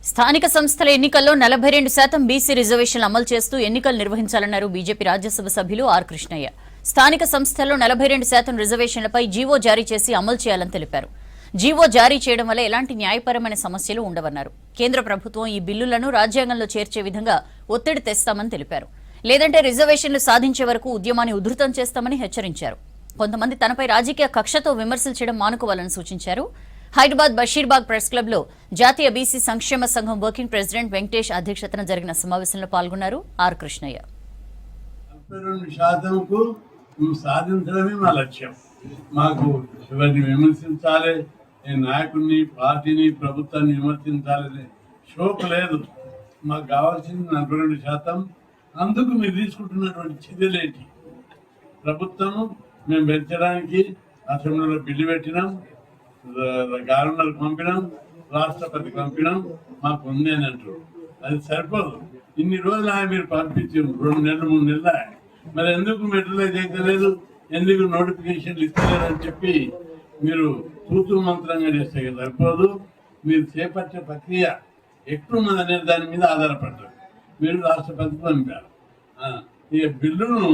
స్థానిక సంస్థల ఎన్నికల్లో 42% బీసీ రిజర్వేషన్లు అమలు చేస్తూ ఎన్నికలు నిర్వహించాలన్నారు బీజేపీ రాజ్యసభ సభ్యులు ఆర్ కృష్ణయ్య. స్థానిక సంస్థల్లో 42% రిజర్వేషన్లపై జీవో జారీ చేసి అమలు చేయాలని తెలిపారు. జీవో జారీ చేయడం వల్ల ఎలాంటి న్యాయపరమైన సమస్యలు ఉండవన్నారు. కేంద్ర ప్రభుత్వం ఈ బిల్లులను రాజ్యాంగంలో చేర్చే విధంగా ఒత్తిడి తెస్తామని తెలిపారు. లేదంటే రిజర్వేషన్లు సాధించే వరకు ఉద్యమాన్ని ఉధృతం చేస్తామని హెచ్చరించారు. కొంతమంది తనపై రాజకీయ కక్షతో విమర్శలు చేయడం మానుకోవాలని సూచించారు. హైదరాబాద్ బషీర్బాగ్ ప్రెస్ క్లబ్ లో జాతీయ బీసీ సంక్షేమ సంఘం వర్కింగ్ ప్రెసిడెంట్ వెంకటేష్ అధ్యక్షతన జరిగిన సమావేశంలో పాల్గొన్నారు ఆర్ కృష్ణయ్య. 42% సాధించడమే మా లక్ష్యం. మాకు ఎవరిని విమర్శించాలి, నాయకుడిని, పార్టీని, ప్రభుత్వాన్ని విమర్శించాలనే షోక్ లేదు. మాకు కావాల్సింది 42%. అందుకు మీరు తీసుకుంటున్నటువంటి చర్యలేంటి? ప్రభుత్వం మేము పెంచడానికి అసెంబ్లీలో బిల్లు పెట్టినాం, గవర్నర్కి పంపినాం, రాష్ట్రపతికి పంపినాం, మాకు ఉంది అని అంటారు. అది సరిపోదు. ఇన్ని రోజులు ఆయన మీరు పంపించి 2 నెలలు 3 నెలలు మరి ఎందుకు మెటీరియలైజ్ చేయలేదు, ఎందుకు నోటిఫికేషన్లు ఇస్తలేరు అని చెప్పి మీరు తూతూ మంత్రంగా చేస్తే సరిపోదు. మీరు చేపట్టే ప్రక్రియ ఎట్లున్నది అనేది దాని మీద ఆధారపడ్డారు. మీరు రాష్ట్రపతికి పంపారు. ఈ బిల్లును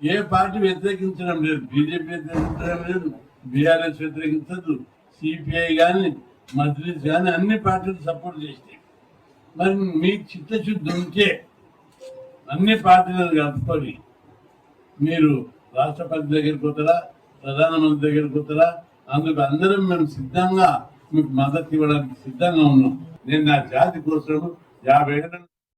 ఏ పార్టీ వ్యతిరేకించడం లేదు. బీజేపీ వ్యతిరేకించడం లేదు, బీఆర్ఎస్ వ్యతిరేకించదు, సిపిఐ కానీ, మజ్లిస్ కానీ అన్ని పార్టీలు సపోర్ట్ చేసినాయి. మరి మీకు చిత్తశుద్ధి ఉంటే అన్ని పార్టీలను కలుపుకొని మీరు రాష్ట్రపతి దగ్గరికి పోతారా, ప్రధానమంత్రి దగ్గరికి పోతారా? అందుకు అందరం మేము సిద్ధంగా మీకు మద్దతు ఇవ్వడానికి సిద్ధంగా ఉన్నాం. నేను నా జాతి కోసం 50 ఏళ్ళ